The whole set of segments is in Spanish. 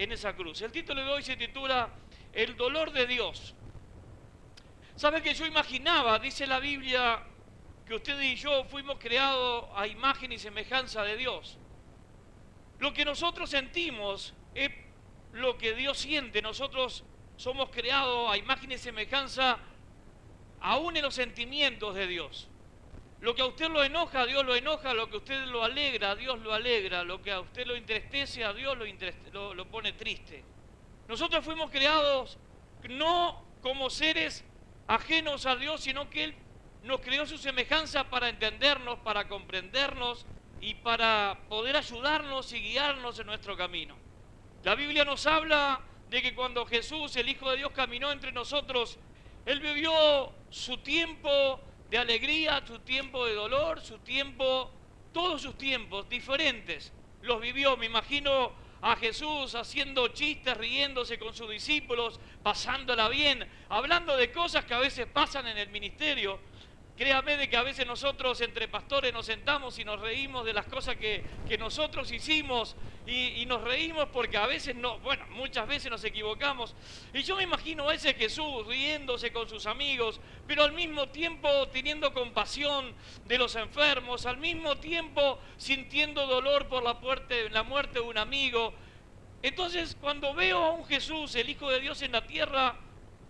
en esa cruz. El título de hoy se titula El dolor de Dios. ¿Sabe que yo imaginaba, dice la Biblia, que usted y yo fuimos creados a imagen y semejanza de Dios? Lo que nosotros sentimos es lo que Dios siente. Nosotros somos creados a imagen y semejanza aún en los sentimientos de Dios. Lo que a usted lo enoja, a Dios lo enoja. Lo que a usted lo alegra, a Dios lo alegra. Lo que a usted lo entristece, a Dios lo pone triste. Nosotros fuimos creados no como seres ajenos a Dios, sino que Él nos creó su semejanza para entendernos, para comprendernos y para poder ayudarnos y guiarnos en nuestro camino. La Biblia nos habla de que cuando Jesús, el Hijo de Dios, caminó entre nosotros, Él vivió su tiempo de alegría, su tiempo de dolor, su tiempo, todos sus tiempos diferentes, los vivió. Me imagino a Jesús haciendo chistes, riéndose con sus discípulos, pasándola bien, hablando de cosas que a veces pasan en el ministerio. Créame de que a veces nosotros entre pastores nos sentamos y nos reímos de las cosas que nosotros hicimos y nos reímos porque a veces no, bueno, muchas veces nos equivocamos. Y yo me imagino a ese Jesús riéndose con sus amigos, pero al mismo tiempo teniendo compasión de los enfermos, al mismo tiempo sintiendo dolor por la muerte de un amigo. Entonces, cuando veo a un Jesús, el Hijo de Dios en la tierra,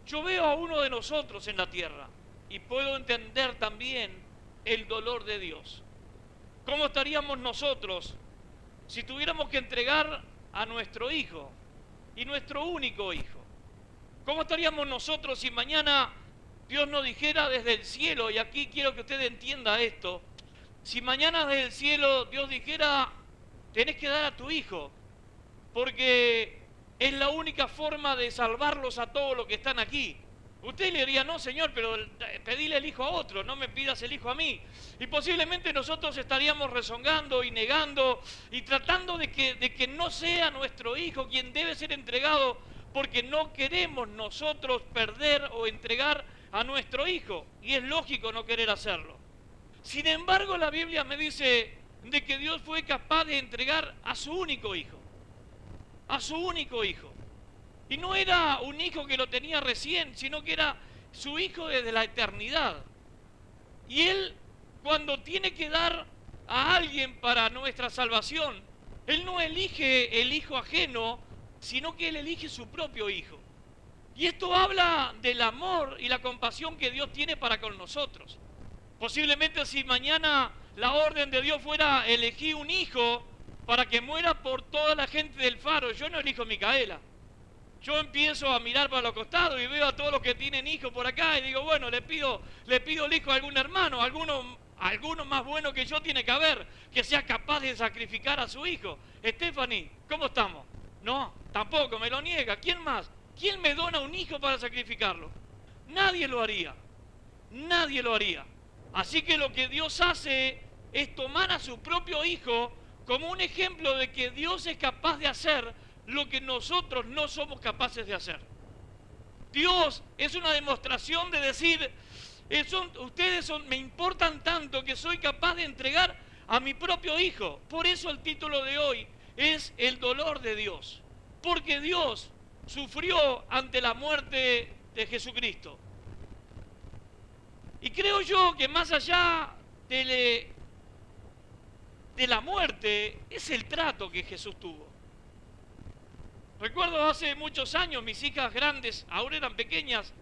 yo veo a uno de nosotros en la tierra. Y puedo entender también el dolor de Dios. ¿Cómo estaríamos nosotros si tuviéramos que entregar a nuestro hijo y nuestro único hijo? ¿Cómo estaríamos nosotros si mañana Dios nos dijera desde el cielo, y aquí quiero que usted entienda esto, si mañana desde el cielo Dios dijera, tenés que dar a tu hijo, porque es la única forma de salvarlos a todos los que están aquí? Usted le diría, no señor, pero pedile el hijo a otro, no me pidas el hijo a mí. Y posiblemente nosotros estaríamos rezongando y negando y tratando de que no sea nuestro hijo quien debe ser entregado, porque no queremos nosotros perder o entregar a nuestro hijo. Y es lógico no querer hacerlo. Sin embargo, la Biblia me dice de que Dios fue capaz de entregar a su único hijo. A su único hijo. Y no era un hijo que lo tenía recién, sino que era su hijo desde la eternidad. Y Él, cuando tiene que dar a alguien para nuestra salvación, Él no elige el hijo ajeno, sino que Él elige su propio hijo. Y esto habla del amor y la compasión que Dios tiene para con nosotros. Posiblemente si mañana la orden de Dios fuera elegir un hijo para que muera por toda la gente del Faro, yo no elijo a Micaela. Yo empiezo a mirar para los costados y veo a todos los que tienen hijos por acá y digo, bueno, le pido el hijo a algún hermano, alguno más bueno que yo tiene que haber, que sea capaz de sacrificar a su hijo. Stephanie, ¿cómo estamos? No, tampoco, me lo niega. ¿Quién más? ¿Quién me dona un hijo para sacrificarlo? Nadie lo haría. Nadie lo haría. Así que lo que Dios hace es tomar a su propio hijo como un ejemplo de que Dios es capaz de hacer lo que nosotros no somos capaces de hacer. Dios es una demostración de decir, me importan tanto que soy capaz de entregar a mi propio hijo. Por eso el título de hoy es El dolor de Dios. Porque Dios sufrió ante la muerte de Jesucristo. Y creo yo que más allá de la muerte, es el trato que Jesús tuvo. Recuerdo hace muchos años, mis hijas grandes, ahora eran pequeñas,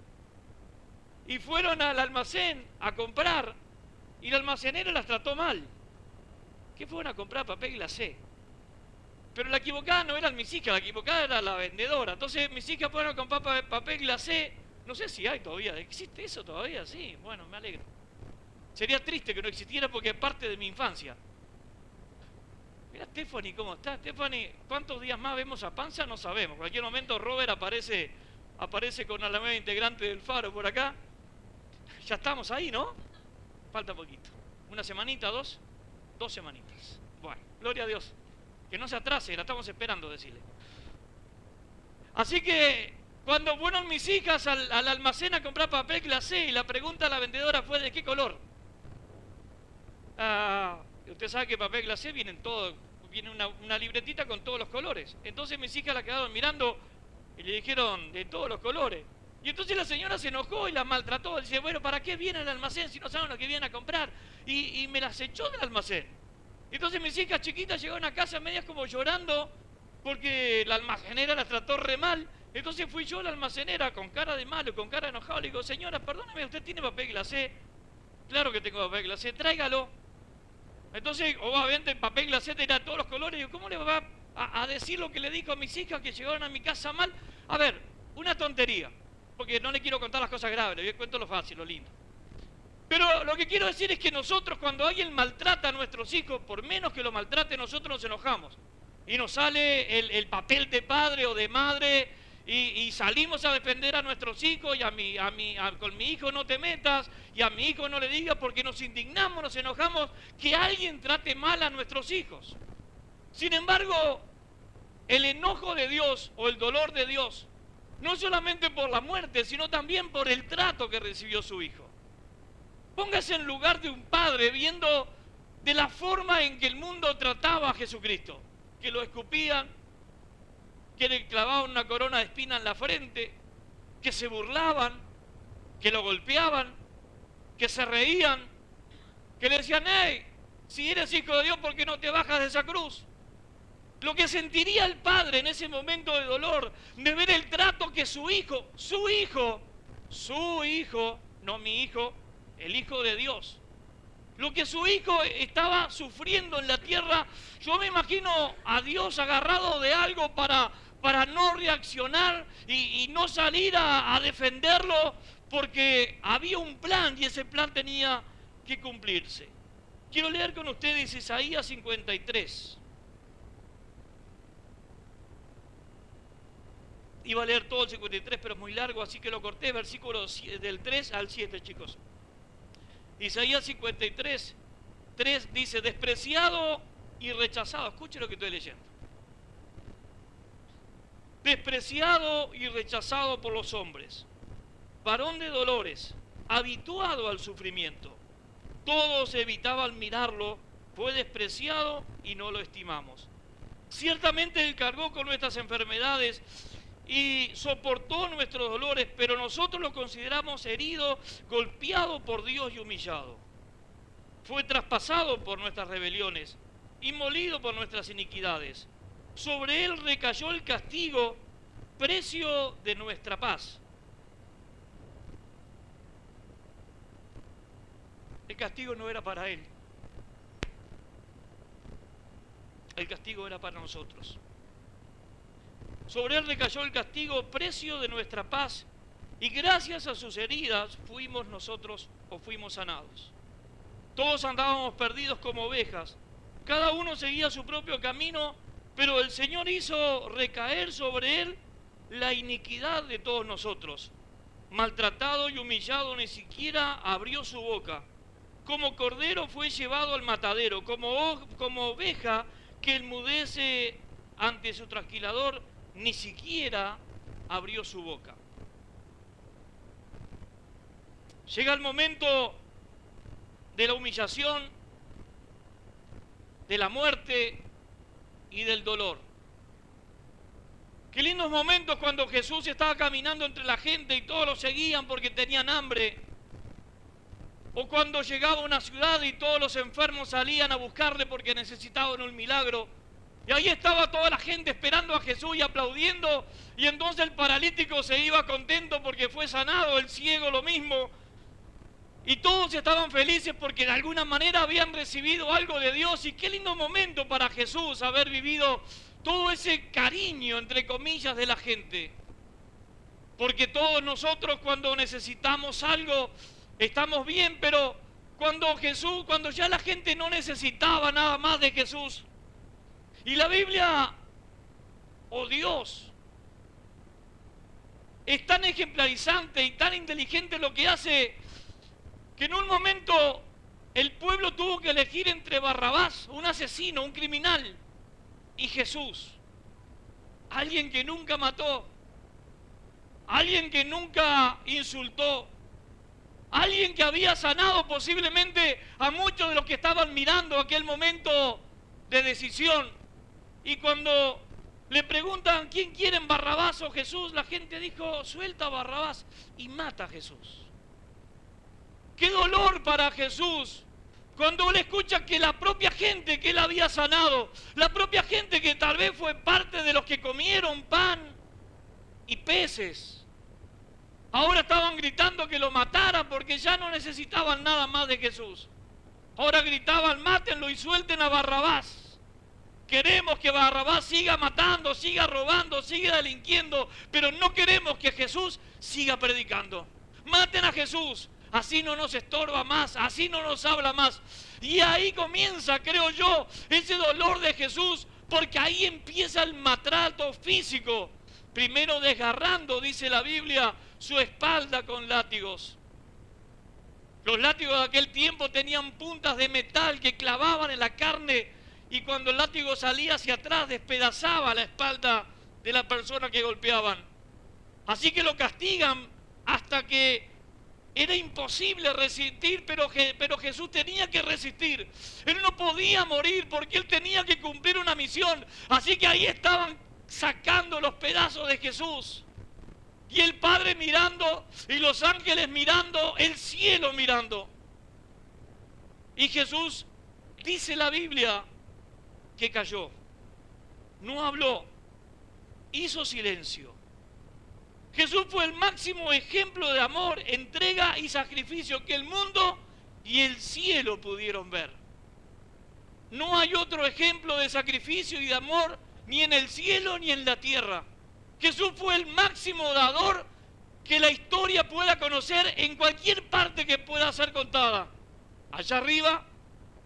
y fueron al almacén a comprar, y el almacenero las trató mal. ¿Qué fueron a comprar? Papel glacé. Pero la equivocada no eran mis hijas, la equivocada era la vendedora. Entonces mis hijas fueron a comprar papel glacé, no sé si hay todavía, ¿existe eso todavía? Sí, bueno, me alegro. Sería triste que no existiera porque es parte de mi infancia. Mira Stephanie, ¿cómo está? Stephanie, ¿cuántos días más vemos a Panza? No sabemos. En cualquier momento Robert aparece con la nueva integrante del Faro por acá. Ya estamos ahí, ¿no? Falta poquito. ¿Una semanita, dos? 2 semanitas. Bueno, gloria a Dios. Que no se atrase, la estamos esperando, decirle. Así que cuando fueron mis hijas al almacén a comprar papel glacé y la pregunta a la vendedora fue ¿de qué color? Usted sabe que papel glacé viene en todo viene una libretita con todos los colores. Entonces mis hijas la quedaron mirando y le dijeron, de todos los colores. Y entonces la señora se enojó y la maltrató. Dice, bueno, ¿para qué viene al almacén si no saben lo que vienen a comprar? Y me las echó del almacén. Entonces mis hijas chiquitas llegaron a casa medias como llorando porque la almacenera las trató re mal. Entonces fui yo a la almacenera con cara de malo, con cara de enojado. Le digo, señora, perdóname, ¿usted tiene papel glacé? Claro que tengo papel glacé, tráigalo. Entonces, obviamente el papel glacé tenía todos los colores. Digo, ¿cómo le va a decir lo que le dijo a mis hijas que llegaron a mi casa mal? A ver, una tontería, porque no le quiero contar las cosas graves, le cuento lo fácil, lo lindo. Pero lo que quiero decir es que nosotros, cuando alguien maltrata a nuestros hijos, por menos que lo maltrate, nosotros nos enojamos. Y nos sale el papel de padre o de madre y salimos a defender a nuestros hijos y con mi hijo no te metas y a mi hijo no le digas, porque nos indignamos, nos enojamos que alguien trate mal a nuestros hijos. Sin embargo, el enojo de Dios o el dolor de Dios, no solamente por la muerte, sino también por el trato que recibió su hijo. Póngase en lugar de un padre viendo de la forma en que el mundo trataba a Jesucristo, que lo escupían, que le clavaban una corona de espinas en la frente, que se burlaban, que lo golpeaban, que se reían, que le decían, hey, si eres hijo de Dios, ¿por qué no te bajas de esa cruz? Lo que sentiría el padre en ese momento de dolor, de ver el trato que su hijo, no mi hijo, el Hijo de Dios, lo que su hijo estaba sufriendo en la tierra. Yo me imagino a Dios agarrado de algo para no reaccionar y no salir a defenderlo, porque había un plan y ese plan tenía que cumplirse. Quiero leer con ustedes Isaías 53. Iba a leer todo el 53, pero es muy largo, así que lo corté, versículos del 3 al 7, chicos. Isaías 53, 3 dice, despreciado y rechazado. Escuche lo que estoy leyendo. Despreciado y rechazado por los hombres, varón de dolores, habituado al sufrimiento. Todos evitaban mirarlo, fue despreciado y no lo estimamos. Ciertamente Él cargó con nuestras enfermedades y soportó nuestros dolores, pero nosotros lo consideramos herido, golpeado por Dios y humillado. Fue traspasado por nuestras rebeliones y molido por nuestras iniquidades. Sobre Él recayó el castigo, precio de nuestra paz. El castigo no era para Él. El castigo era para nosotros. Sobre Él recayó el castigo, precio de nuestra paz, y gracias a sus heridas fuimos nosotros o fuimos sanados. Todos andábamos perdidos como ovejas, cada uno seguía su propio camino, pero el Señor hizo recaer sobre Él la iniquidad de todos nosotros. Maltratado y humillado, ni siquiera abrió su boca. Como cordero fue llevado al matadero, como oveja que enmudece ante su trasquilador, ni siquiera abrió su boca. Llega el momento de la humillación, de la muerte y del dolor. Qué lindos momentos cuando Jesús estaba caminando entre la gente y todos lo seguían porque tenían hambre. O cuando llegaba a una ciudad y todos los enfermos salían a buscarle porque necesitaban un milagro. Y ahí estaba toda la gente esperando a Jesús y aplaudiendo, y entonces el paralítico se iba contento porque fue sanado, el ciego lo mismo, y todos estaban felices porque de alguna manera habían recibido algo de Dios. Y qué lindo momento para Jesús haber vivido todo ese cariño, entre comillas, de la gente. Porque todos nosotros cuando necesitamos algo, estamos bien, pero cuando ya la gente no necesitaba nada más de Jesús, y la Biblia, Dios, es tan ejemplarizante y tan inteligente lo que hace, que en un momento el pueblo tuvo que elegir entre Barrabás, un asesino, un criminal, y Jesús, alguien que nunca mató, alguien que nunca insultó, alguien que había sanado posiblemente a muchos de los que estaban mirando aquel momento de decisión. Y cuando le preguntan quién quieren, Barrabás o Jesús, la gente dijo, suelta a Barrabás y mata a Jesús. Qué dolor para Jesús cuando él escucha que la propia gente que él había sanado, la propia gente que tal vez fue parte de los que comieron pan y peces, ahora estaban gritando que lo mataran porque ya no necesitaban nada más de Jesús. Ahora gritaban, mátenlo y suelten a Barrabás. Queremos que Barrabás siga matando, siga robando, siga delinquiendo, pero no queremos que Jesús siga predicando. Maten a Jesús, así no nos estorba más, así no nos habla más. Y ahí comienza, creo yo, ese dolor de Jesús, porque ahí empieza el maltrato físico. Primero desgarrando, dice la Biblia, su espalda con látigos. Los látigos de aquel tiempo tenían puntas de metal que clavaban en la carne, y cuando el látigo salía hacia atrás despedazaba la espalda de la persona que golpeaban. Así que lo castigan hasta que era imposible resistir, pero Jesús tenía que resistir. Él no podía morir porque él tenía que cumplir una misión. Así que ahí estaban sacando los pedazos de Jesús. Y el Padre mirando, y los ángeles mirando, el cielo mirando. Y Jesús, dice la Biblia, que cayó, no habló, hizo silencio. Jesús fue el máximo ejemplo de amor, entrega y sacrificio que el mundo y el cielo pudieron ver. No hay otro ejemplo de sacrificio y de amor ni en el cielo ni en la tierra. Jesús fue el máximo dador que la historia pueda conocer en cualquier parte que pueda ser contada. Allá arriba,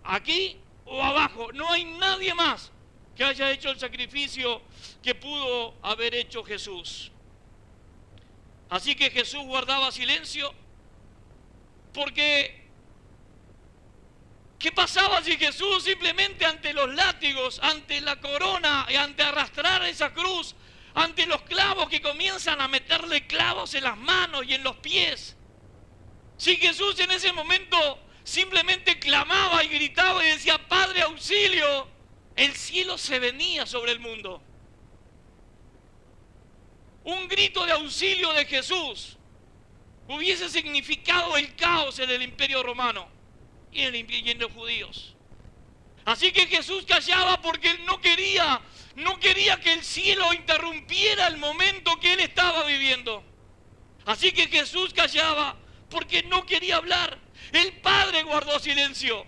aquí o abajo, no hay nadie más que haya hecho el sacrificio que pudo haber hecho Jesús. Así que Jesús guardaba silencio, porque ¿qué pasaba si Jesús simplemente ante los látigos, ante la corona, y ante arrastrar esa cruz, ante los clavos que comienzan a meterle clavos en las manos y en los pies? Si Jesús en ese momento simplemente clamaba y gritaba y decía, Padre, auxilio, el cielo se venía sobre el mundo. Un grito de auxilio de Jesús hubiese significado el caos en el Imperio Romano y en los judíos. Así que Jesús callaba porque él no quería que el cielo interrumpiera el momento que él estaba viviendo. Así que Jesús callaba porque no quería hablar. El Padre guardó silencio.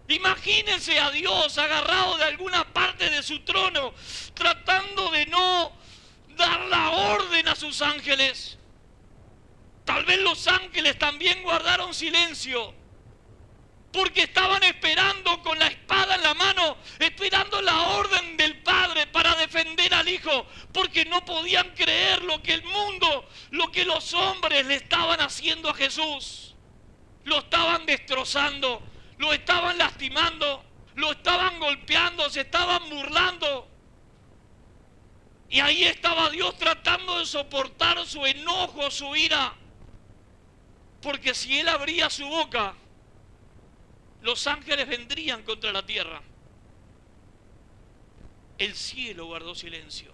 Imagínense a Dios agarrado de alguna parte de su trono, tratando de no dar la orden a sus ángeles. Tal vez los ángeles también guardaron silencio, porque estaban esperando con la espada en la mano, esperando la orden del Padre para defender al Hijo, porque no podían creer lo que el mundo, lo que los hombres le estaban haciendo a Jesús. Lo estaban destrozando, lo estaban lastimando, lo estaban golpeando, se estaban burlando. Y ahí estaba Dios tratando de soportar su enojo, su ira, porque si Él abría su boca, los ángeles vendrían contra la tierra. El cielo guardó silencio.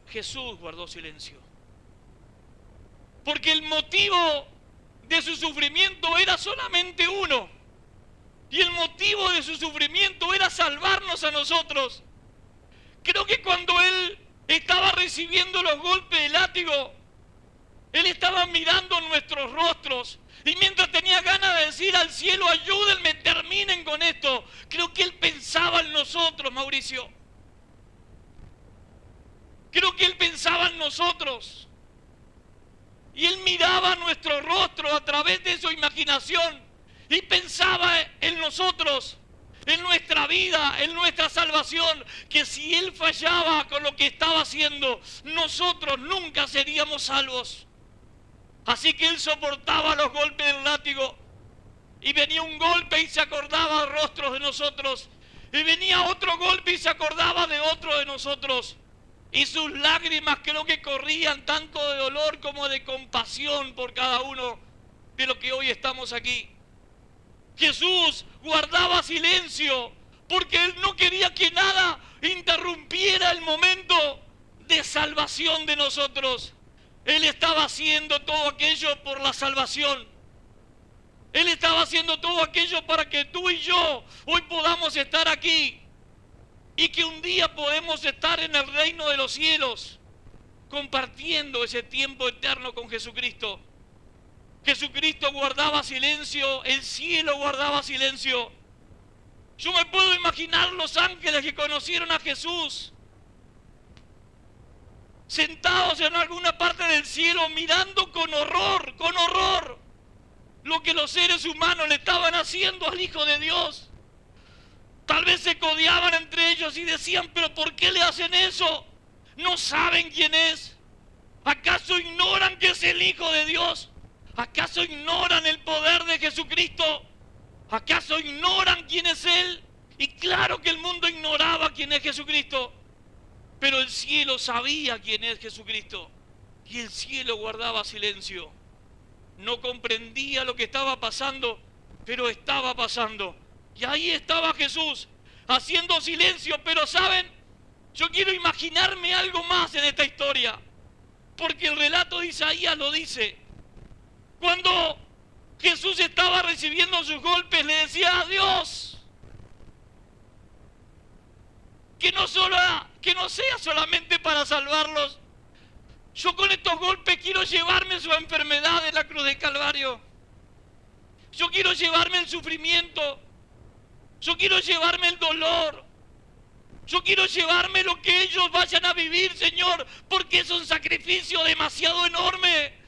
Jesús guardó silencio. Porque el motivo de su sufrimiento era solamente uno. Y el motivo de su sufrimiento era salvarnos a nosotros. Creo que cuando Él estaba recibiendo los golpes de látigo, Él estaba mirando nuestros rostros. Y mientras tenía ganas de decir al cielo, ayúdenme, terminen con esto, creo que Él pensaba en nosotros, Mauricio. Creo que Él pensaba en nosotros. Y Él miraba nuestro rostro a través de su imaginación y pensaba en nosotros, en nuestra vida, en nuestra salvación, que si Él fallaba con lo que estaba haciendo, nosotros nunca seríamos salvos. Así que Él soportaba los golpes del látigo, y venía un golpe y se acordaba de rostros de nosotros, y venía otro golpe y se acordaba de otro de nosotros. Y sus lágrimas creo que corrían tanto de dolor como de compasión por cada uno de los que hoy estamos aquí. Jesús guardaba silencio porque Él no quería que nada interrumpiera el momento de salvación de nosotros. Él estaba haciendo todo aquello por la salvación. Él estaba haciendo todo aquello para que tú y yo hoy podamos estar aquí y que un día podemos estar en el reino de los cielos compartiendo ese tiempo eterno con Jesucristo. Jesucristo guardaba silencio, el cielo guardaba silencio. Yo me puedo imaginar los ángeles que conocieron a Jesús sentados en alguna parte del cielo mirando con horror, lo que los seres humanos le estaban haciendo al Hijo de Dios. Tal vez se codeaban entre ellos y decían, pero ¿por qué le hacen eso? ¿No saben quién es? ¿Acaso ignoran que es el Hijo de Dios? ¿Acaso ignoran el poder de Jesucristo? ¿Acaso ignoran quién es Él? Y claro que el mundo ignoraba quién es Jesucristo, pero el cielo sabía quién es Jesucristo y el cielo guardaba silencio. No comprendía lo que estaba pasando, pero estaba pasando. Y ahí estaba Jesús, haciendo silencio. Pero ¿saben? Yo quiero imaginarme algo más en esta historia, porque el relato de Isaías lo dice. Cuando Jesús estaba recibiendo sus golpes, le decía a Dios que no sea solamente para salvarlos. Yo con estos golpes quiero llevarme su enfermedad en la cruz del Calvario. Yo quiero llevarme el sufrimiento. Yo quiero llevarme el dolor. Yo quiero llevarme lo que ellos vayan a vivir, Señor, porque es un sacrificio demasiado enorme.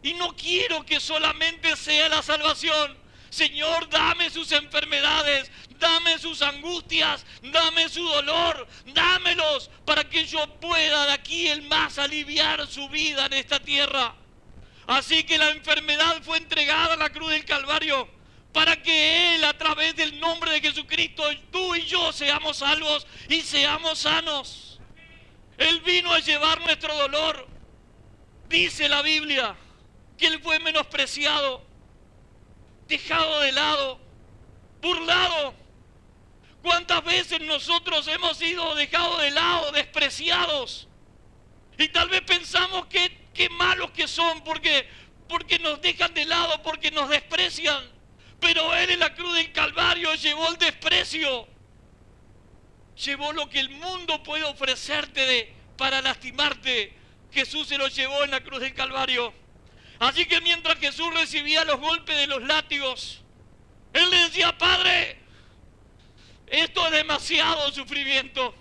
Y no quiero que solamente sea la salvación. Señor, dame sus enfermedades, dame sus angustias, dame su dolor, dámelos para que yo pueda de aquí en más aliviar su vida en esta tierra. Así que la enfermedad fue entregada a la cruz del Calvario para que Él, a través del nombre de Jesucristo, tú y yo seamos salvos y seamos sanos. Él vino a llevar nuestro dolor. Dice la Biblia que Él fue menospreciado, dejado de lado, burlado. ¿Cuántas veces nosotros hemos sido dejados de lado, despreciados? Y tal vez pensamos que qué malos que son porque nos dejan de lado, porque nos desprecian. Pero Él en la cruz del Calvario llevó el desprecio. Llevó lo que el mundo puede ofrecerte para lastimarte. Jesús se lo llevó en la cruz del Calvario. Así que mientras Jesús recibía los golpes de los látigos, Él le decía, Padre, esto es demasiado sufrimiento.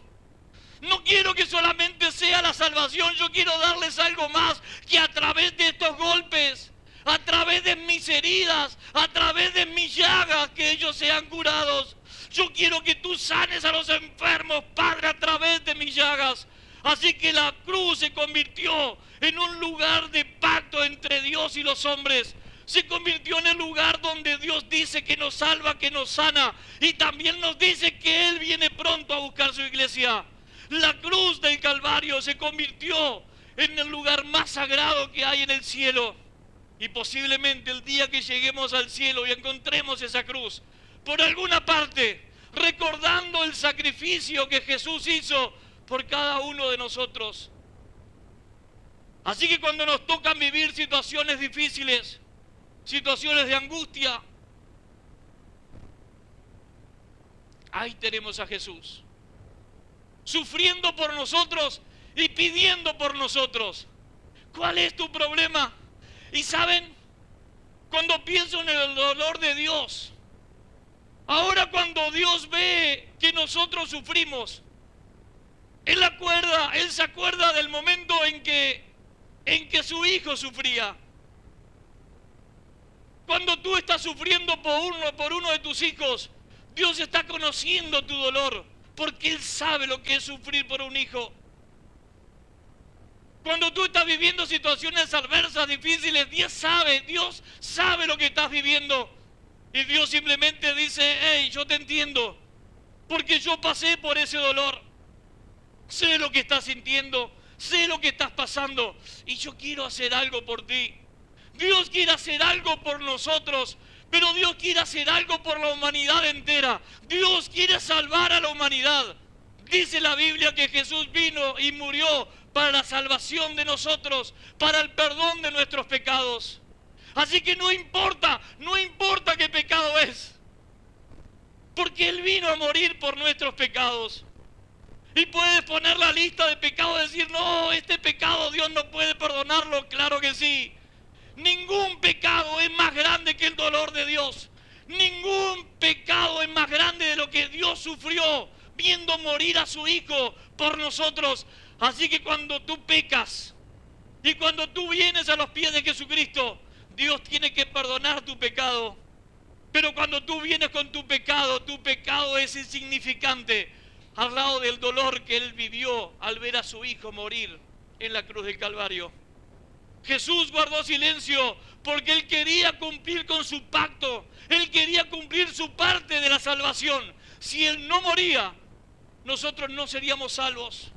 No quiero que solamente sea la salvación, yo quiero darles algo más, que a través de estos golpes, a través de mis heridas, a través de mis llagas, que ellos sean curados. Yo quiero que tú sanes a los enfermos, Padre, a través de mis llagas. Así que la cruz se convirtió en un lugar de pacto entre Dios y los hombres. Se convirtió en el lugar donde Dios dice que nos salva, que nos sana. Y también nos dice que Él viene pronto a buscar su iglesia. La cruz del Calvario se convirtió en el lugar más sagrado que hay en el cielo. Y posiblemente el día que lleguemos al cielo y encontremos esa cruz, por alguna parte, recordando el sacrificio que Jesús hizo por cada uno de nosotros. Así que cuando nos tocan vivir situaciones difíciles, situaciones de angustia, ahí tenemos a Jesús, sufriendo por nosotros y pidiendo por nosotros. ¿Cuál es tu problema? Y saben, cuando pienso en el dolor de Dios, ahora cuando Dios ve que nosotros sufrimos, Él se acuerda del momento en que su hijo sufría. Cuando tú estás sufriendo por uno de tus hijos, Dios está conociendo tu dolor, porque Él sabe lo que es sufrir por un hijo. Cuando tú estás viviendo situaciones adversas, difíciles, Dios sabe lo que estás viviendo. Y Dios simplemente dice, hey, yo te entiendo, porque yo pasé por ese dolor. Sé lo que estás sintiendo, sé lo que estás pasando, y yo quiero hacer algo por ti. Dios quiere hacer algo por nosotros, Pero Dios quiere hacer algo por la humanidad entera. Dios quiere salvar a la humanidad. Dice la Biblia que Jesús vino y murió para la salvación de nosotros, para el perdón de nuestros pecados. Así que no importa qué pecado es, porque Él vino a morir por nuestros pecados. Y puedes poner la lista de pecados y decir, no, este pecado Dios no puede perdonarlo. Claro que sí. Ningún pecado es más grande que el dolor de Dios. Ningún pecado es más grande de lo que Dios sufrió viendo morir a su Hijo por nosotros. Así que cuando tú pecas y cuando tú vienes a los pies de Jesucristo, Dios tiene que perdonar tu pecado. Pero cuando tú vienes con tu pecado es insignificante al lado del dolor que Él vivió al ver a su Hijo morir en la cruz del Calvario. Jesús guardó silencio porque Él quería cumplir con su pacto. Él quería cumplir su parte de la salvación. Si Él no moría, nosotros no seríamos salvos.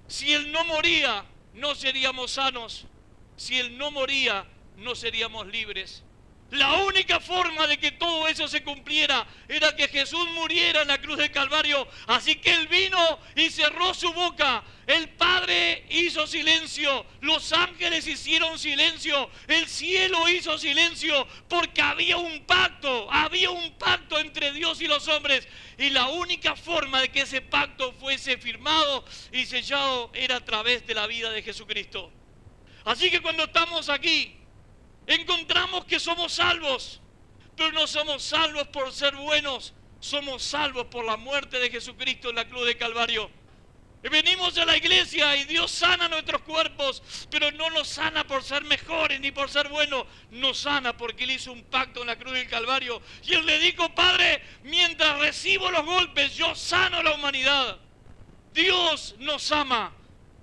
Si Él no moría, no seríamos sanos. Si Él no moría, no seríamos libres. La única forma de que todo eso se cumpliera era que Jesús muriera en la cruz del Calvario. Así que Él vino y cerró su boca. El Padre hizo silencio, los ángeles hicieron silencio, el cielo hizo silencio, porque había un pacto entre Dios y los hombres. Y la única forma de que ese pacto fuese firmado y sellado era a través de la vida de Jesucristo. Así que cuando estamos aquí, encontramos que somos salvos, pero no somos salvos por ser buenos, somos salvos por la muerte de Jesucristo en la cruz de Calvario. Venimos a la iglesia y Dios sana nuestros cuerpos, pero no nos sana por ser mejores ni por ser buenos, nos sana porque Él hizo un pacto en la cruz del Calvario. Y Él le dijo, Padre, mientras recibo los golpes, yo sano a la humanidad. Dios nos ama.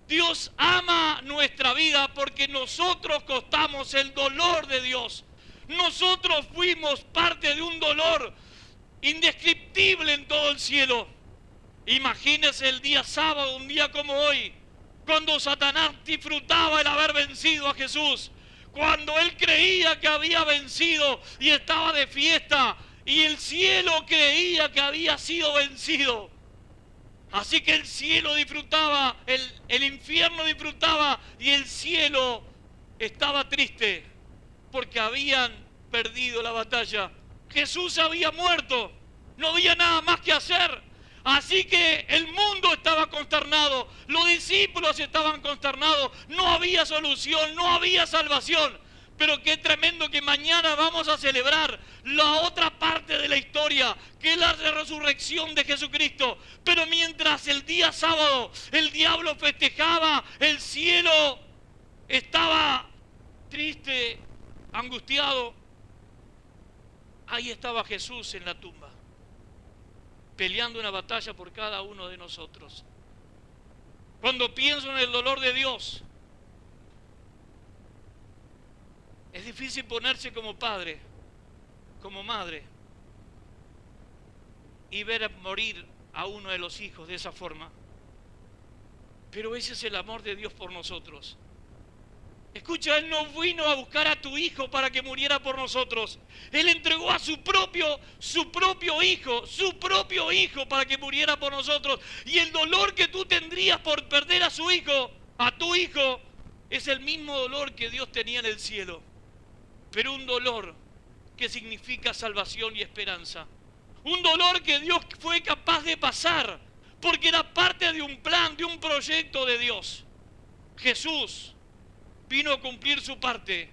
Dios ama nuestra vida porque nosotros costamos el dolor de Dios. Nosotros fuimos parte de un dolor indescriptible en todo el cielo. Imagínese el día sábado, un día como hoy, cuando Satanás disfrutaba el haber vencido a Jesús, cuando él creía que había vencido y estaba de fiesta, y el cielo creía que había sido vencido. Así que el cielo disfrutaba, el infierno disfrutaba y el cielo estaba triste porque habían perdido la batalla. Jesús había muerto, no había nada más que hacer. Así que el mundo estaba consternado, los discípulos estaban consternados, no había solución, no había salvación. Pero qué tremendo que mañana vamos a celebrar la otra parte de la historia, que es la resurrección de Jesucristo. Pero mientras el día sábado el diablo festejaba, el cielo estaba triste, angustiado, ahí estaba Jesús en la tumba, peleando una batalla por cada uno de nosotros. Cuando pienso en el dolor de Dios, es difícil ponerse como padre, como madre, y ver morir a uno de los hijos de esa forma. Pero ese es el amor de Dios por nosotros. Escucha, Él no vino a buscar a tu hijo para que muriera por nosotros. Él entregó a su propio hijo para que muriera por nosotros. Y el dolor que tú tendrías por perder a su hijo, a tu hijo, es el mismo dolor que Dios tenía en el cielo. Pero un dolor que significa salvación y esperanza. Un dolor que Dios fue capaz de pasar, porque era parte de un plan, de un proyecto de Dios. Jesús vino a cumplir su parte,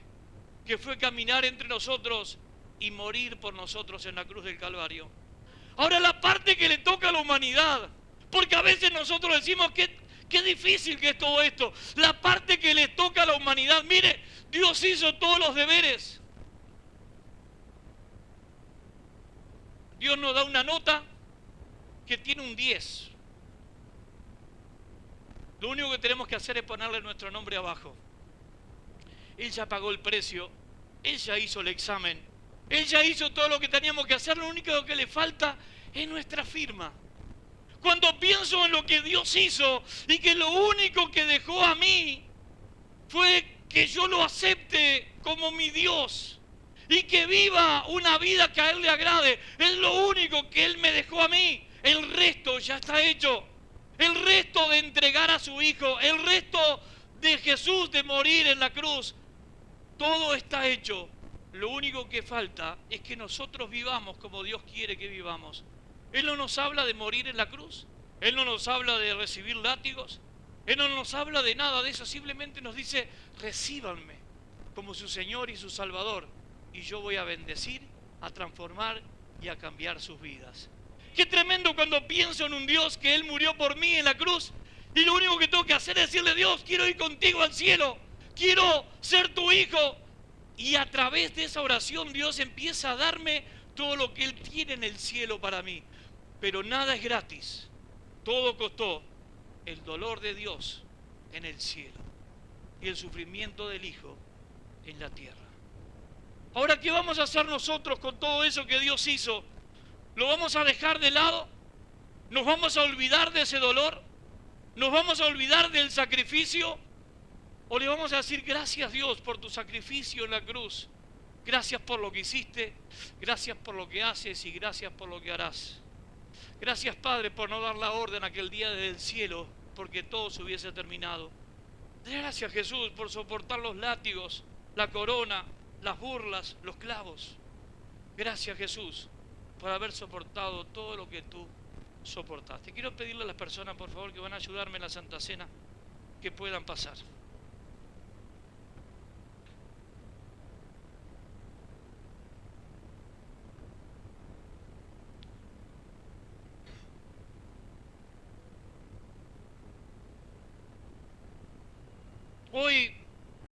que fue caminar entre nosotros y morir por nosotros en la cruz del Calvario. Ahora la parte que le toca a la humanidad, porque a veces nosotros decimos qué difícil que es todo esto. La parte que le toca a la humanidad, mire, Dios hizo todos los deberes. Dios nos da una nota que tiene un 10. Lo único que tenemos que hacer es ponerle nuestro nombre abajo. Él ya pagó el precio, Él ya hizo el examen, Él ya hizo todo lo que teníamos que hacer, lo único que le falta es nuestra firma. Cuando pienso en lo que Dios hizo y que lo único que dejó a mí fue que yo lo acepte como mi Dios, y que viva una vida que a Él le agrade. Es lo único que Él me dejó a mí. El resto ya está hecho. El resto de entregar a su Hijo, el resto de Jesús de morir en la cruz, todo está hecho. Lo único que falta es que nosotros vivamos como Dios quiere que vivamos. Él no nos habla de morir en la cruz. Él no nos habla de recibir látigos. Él no nos habla de nada de eso. Simplemente nos dice, recíbanme como su Señor y su Salvador. Y yo voy a bendecir, a transformar y a cambiar sus vidas. Qué tremendo cuando pienso en un Dios que Él murió por mí en la cruz. Y lo único que tengo que hacer es decirle, Dios, quiero ir contigo al cielo. Quiero ser tu hijo. Y a través de esa oración Dios empieza a darme todo lo que Él tiene en el cielo para mí. Pero nada es gratis. Todo costó el dolor de Dios en el cielo y el sufrimiento del Hijo en la tierra. Ahora, ¿qué vamos a hacer nosotros con todo eso que Dios hizo? ¿Lo vamos a dejar de lado? ¿Nos vamos a olvidar de ese dolor? ¿Nos vamos a olvidar del sacrificio? ¿O le vamos a decir, gracias Dios por tu sacrificio en la cruz? Gracias por lo que hiciste, gracias por lo que haces y gracias por lo que harás. Gracias, Padre, por no dar la orden aquel día desde el cielo, porque todo se hubiese terminado. Gracias, Jesús, por soportar los látigos, la corona, las burlas, los clavos. Gracias, Jesús, por haber soportado todo lo que tú soportaste. Quiero pedirle a las personas, por favor, que van a ayudarme en la Santa Cena, que puedan pasar. Hoy